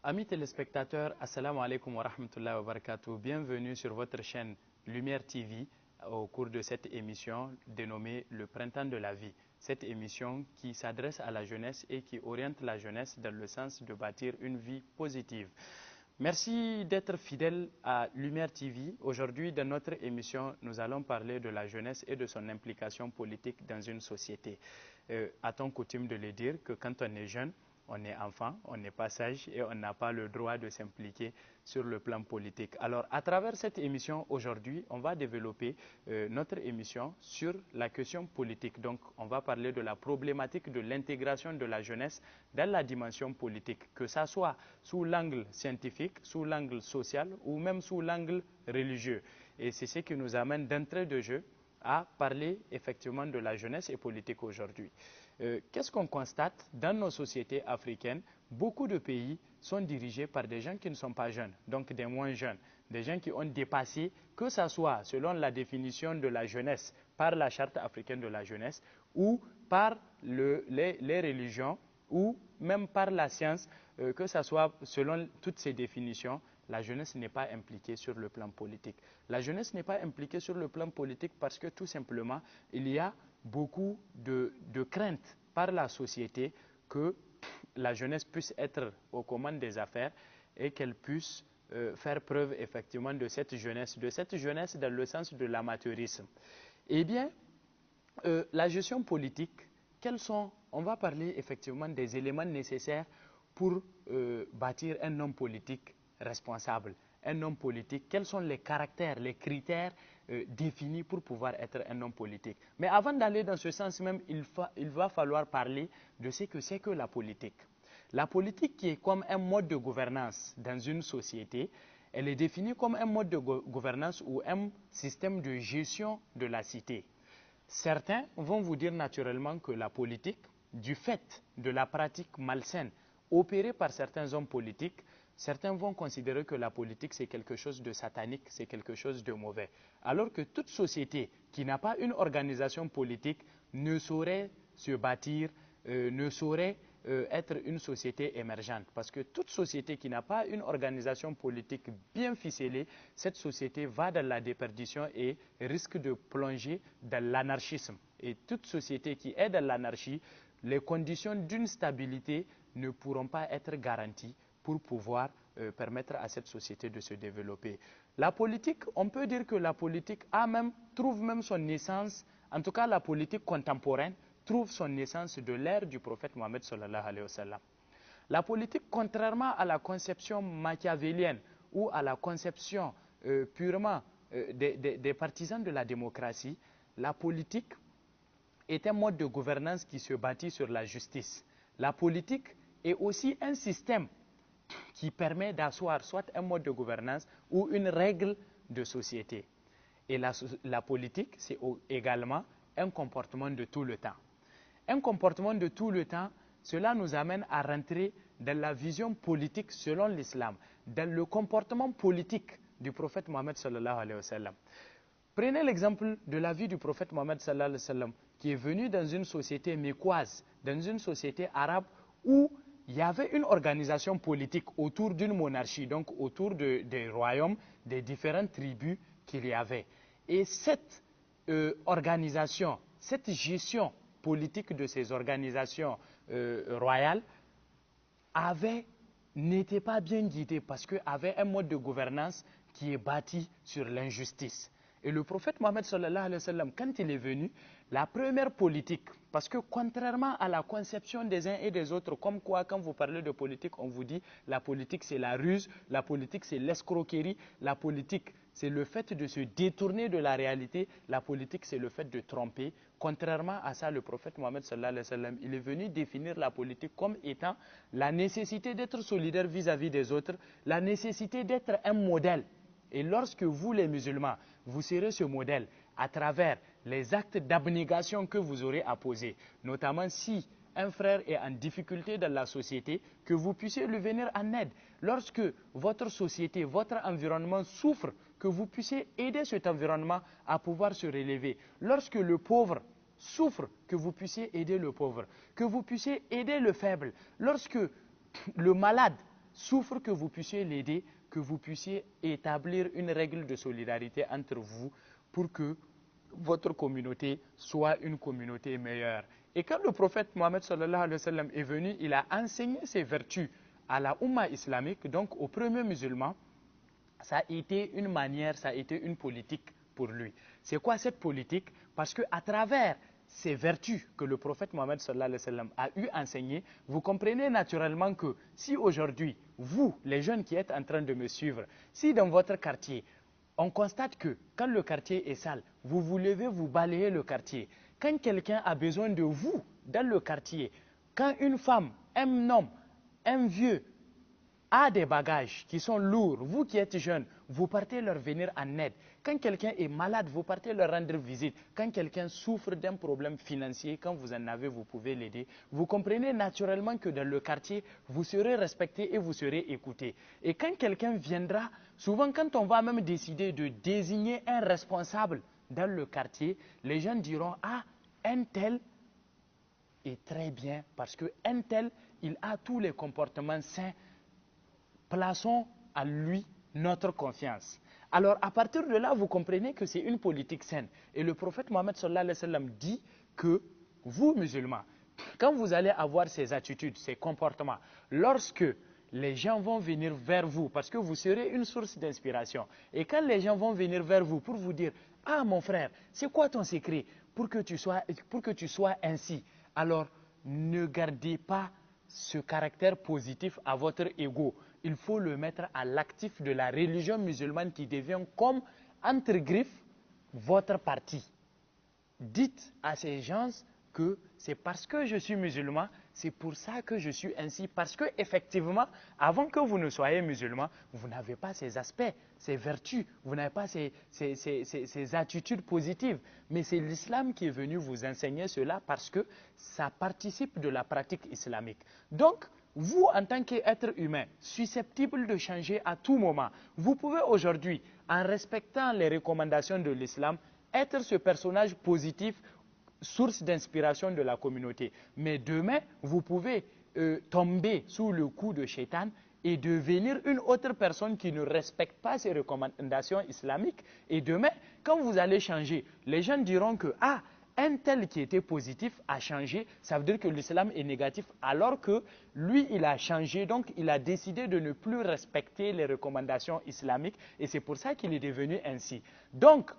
Amis téléspectateurs, assalamu alaikum wa rahmatullahi wa barakatuh. Bienvenue sur votre chaîne Lumière TV au cours de cette émission dénommée Le Printemps de la vie. Cette émission qui s'adresse à la jeunesse et qui oriente la jeunesse dans le sens de bâtir une vie positive. Merci d'être fidèle à Lumière TV. Aujourd'hui, dans notre émission, nous allons parler de la jeunesse et de son implication politique dans une société. A-t-on coutume de le dire que quand on est jeune, on est enfant, on n'est pas sage et on n'a pas le droit de s'impliquer sur le plan politique. Alors, à travers cette émission, aujourd'hui, on va développer notre émission sur la question politique. Donc, on va parler de la problématique de l'intégration de la jeunesse dans la dimension politique, que ça soit sous l'angle scientifique, sous l'angle social ou même sous l'angle religieux. Et c'est ce qui nous amène d'entrée de jeu à parler effectivement de la jeunesse et politique aujourd'hui. Qu'est-ce qu'on constate dans nos sociétés africaines? Beaucoup de pays sont dirigés par des gens qui ne sont pas jeunes, donc des moins jeunes, des gens qui ont dépassé, que ce soit selon la définition de la jeunesse par la Charte africaine de la jeunesse ou par les religions ou même par la science, que ce soit selon toutes ces définitions. La jeunesse n'est pas impliquée sur le plan politique. La jeunesse n'est pas impliquée sur le plan politique parce que tout simplement, il y a beaucoup de craintes par la société que la jeunesse puisse être aux commandes des affaires et qu'elle puisse faire preuve effectivement de cette jeunesse dans le sens de l'amateurisme. Eh bien, la gestion politique, quels sont, on va parler effectivement des éléments nécessaires pour bâtir un homme politique responsable, un homme politique, quels sont les caractères, les critères définis pour pouvoir être un homme politique. Mais avant d'aller dans ce sens même, il va falloir parler de ce que c'est que la politique. La politique qui est comme un mode de gouvernance dans une société, elle est définie comme un mode de gouvernance ou un système de gestion de la cité. Certains vont vous dire naturellement que la politique, du fait de la pratique malsaine opérée par certains hommes politiques, certains vont considérer que la politique c'est quelque chose de satanique, c'est quelque chose de mauvais. Alors que toute société qui n'a pas une organisation politique ne saurait se bâtir, ne saurait être une société émergente. Parce que toute société qui n'a pas une organisation politique bien ficelée, cette société va dans la déperdition et risque de plonger dans l'anarchisme. Et toute société qui est dans l'anarchie, les conditions d'une stabilité ne pourront pas être garanties pour pouvoir permettre à cette société de se développer. La politique, on peut dire que la politique trouve même son naissance, en tout cas la politique contemporaine, trouve son naissance de l'ère du prophète Mohammed sallallahu alayhi wa sallam. La politique, contrairement à la conception machiavélienne ou à la conception purement des partisans de la démocratie, la politique est un mode de gouvernance qui se bâtit sur la justice. La politique est aussi un système qui permet d'asseoir soit un mode de gouvernance ou une règle de société. Et la politique, c'est également un comportement de tout le temps. Un comportement de tout le temps, cela nous amène à rentrer dans la vision politique selon l'islam, dans le comportement politique du prophète Mohammed sallallahu alayhi wa sallam. Prenez l'exemple de la vie du prophète Mohammed sallallahu alayhi wa sallam, qui est venu dans une société mécoise, dans une société arabe où il y avait une organisation politique autour d'une monarchie, donc autour des royaumes, des différentes tribus qu'il y avait. Et cette organisation, cette gestion politique de ces organisations royales n'était pas bien guidée parce qu'elle avait un mode de gouvernance qui est bâti sur l'injustice. Et le prophète Mohammed sallallahu alayhi wa sallam, quand il est venu, la première politique, parce que contrairement à la conception des uns et des autres, comme quoi quand vous parlez de politique, on vous dit la politique c'est la ruse, la politique c'est l'escroquerie, la politique c'est le fait de se détourner de la réalité, la politique c'est le fait de tromper. Contrairement à ça, le prophète Mohammed sallallahu alayhi wa sallam, il est venu définir la politique comme étant la nécessité d'être solidaire vis-à-vis des autres, la nécessité d'être un modèle. Et lorsque vous les musulmans, vous serez ce modèle à travers les actes d'abnégation que vous aurez à poser, notamment si un frère est en difficulté dans la société, que vous puissiez lui venir en aide. Lorsque votre société, votre environnement souffre, que vous puissiez aider cet environnement à pouvoir se relever. Lorsque le pauvre souffre, que vous puissiez aider le pauvre, que vous puissiez aider le faible. Lorsque le malade souffre, que vous puissiez l'aider, que vous puissiez établir une règle de solidarité entre vous pour que votre communauté soit une communauté meilleure. Et quand le prophète Mohammed sallallahu alayhi wa sallam est venu, il a enseigné ses vertus à la Oumma islamique, donc aux premiers musulmans. Ça a été une manière, ça a été une politique pour lui. C'est quoi cette politique? Parce qu'à travers ces vertus que le prophète Mohammed sallallahu alayhi wa sallam a eu enseignées, vous comprenez naturellement que si aujourd'hui, vous, les jeunes qui êtes en train de me suivre, si dans votre quartier, on constate que quand le quartier est sale, vous vous levez, vous balayez le quartier. Quand quelqu'un a besoin de vous dans le quartier, quand une femme, un homme, un vieux a des bagages qui sont lourds, vous qui êtes jeunes, vous partez leur venir en aide. Quand quelqu'un est malade, vous partez leur rendre visite. Quand quelqu'un souffre d'un problème financier, quand vous en avez, vous pouvez l'aider. Vous comprenez naturellement que dans le quartier, vous serez respecté et vous serez écouté. Et quand quelqu'un viendra, souvent quand on va même décider de désigner un responsable dans le quartier, les gens diront « Ah, un tel est très bien parce qu'un tel, il a tous les comportements sains. Plaçons à lui notre confiance. » Alors, à partir de là, vous comprenez que c'est une politique saine. Et le prophète Mohammed sallallahu alayhi wa sallam dit que vous, musulmans, quand vous allez avoir ces attitudes, ces comportements, lorsque les gens vont venir vers vous, parce que vous serez une source d'inspiration, et quand les gens vont venir vers vous pour vous dire « Ah, mon frère, c'est quoi ton secret pour que tu sois ainsi ?» Alors, ne gardez pas ce caractère positif à votre ego. Il faut le mettre à l'actif de la religion musulmane qui devient comme, entre griffes, votre parti. Dites à ces gens que c'est parce que je suis musulman, c'est pour ça que je suis ainsi. Parce que effectivement, avant que vous ne soyez musulman, vous n'avez pas ces aspects, ces vertus, vous n'avez pas ces attitudes positives. Mais c'est l'islam qui est venu vous enseigner cela parce que ça participe de la pratique islamique. Donc, vous, en tant qu'être humain, susceptible de changer à tout moment, vous pouvez aujourd'hui, en respectant les recommandations de l'islam, être ce personnage positif, source d'inspiration de la communauté. Mais demain, vous pouvez tomber sous le coup de Shaitan et devenir une autre personne qui ne respecte pas ces recommandations islamiques. Et demain, quand vous allez changer, les gens diront que « Ah, un tel qui était positif a changé », ça veut dire que l'islam est négatif, alors que lui, il a changé, donc il a décidé de ne plus respecter les recommandations islamiques et c'est pour ça qu'il est devenu ainsi. Donc,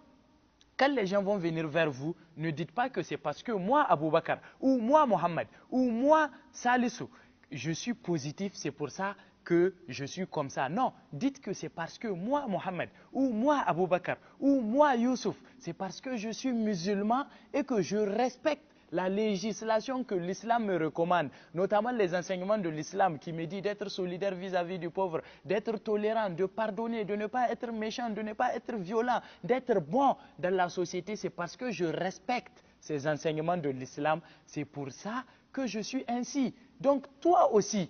quand les gens vont venir vers vous, ne dites pas que c'est parce que moi, Abou Bakar, ou moi, Mohammed, ou moi, Salissou, je suis positif, c'est pour ça que je suis comme ça. Non, dites que c'est parce que moi, Mohammed, ou moi, Abou Bakar, ou moi, Youssouf, c'est parce que je suis musulman et que je respecte la législation que l'islam me recommande, notamment les enseignements de l'islam qui me dit d'être solidaire vis-à-vis du pauvre, d'être tolérant, de pardonner, de ne pas être méchant, de ne pas être violent, d'être bon dans la société. C'est parce que je respecte ces enseignements de l'islam. C'est pour ça que je suis ainsi. Donc toi aussi,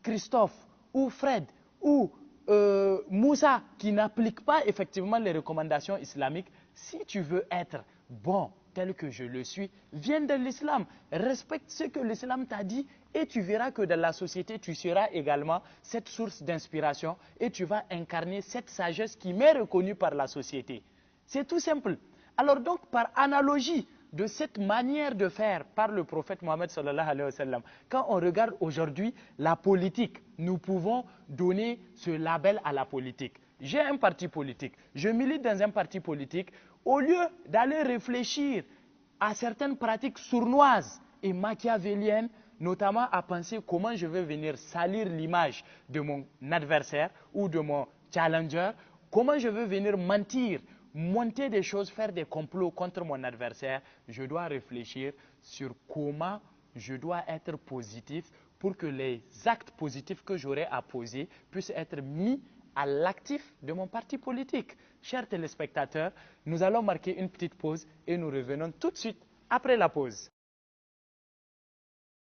Christophe ou Fred ou Moussa, qui n'applique pas effectivement les recommandations islamiques, si tu veux être bon tel que je le suis, viens de l'islam, respecte ce que l'islam t'a dit et tu verras que dans la société, tu seras également cette source d'inspiration et tu vas incarner cette sagesse qui m'est reconnue par la société. C'est tout simple. Alors donc, par analogie de cette manière de faire par le prophète Mohammed sallallahu alayhi wa sallam, quand on regarde aujourd'hui la politique, nous pouvons donner ce label à la politique. J'ai un parti politique, je milite dans un parti politique. Au lieu d'aller réfléchir à certaines pratiques sournoises et machiavéliennes, notamment à penser comment je vais venir salir l'image de mon adversaire ou de mon challenger, comment je vais venir mentir, monter des choses, faire des complots contre mon adversaire, je dois réfléchir sur comment je dois être positif pour que les actes positifs que j'aurai à poser puissent être mis à l'actif de mon parti politique. Chers téléspectateurs, nous allons marquer une petite pause et nous revenons tout de suite après la pause.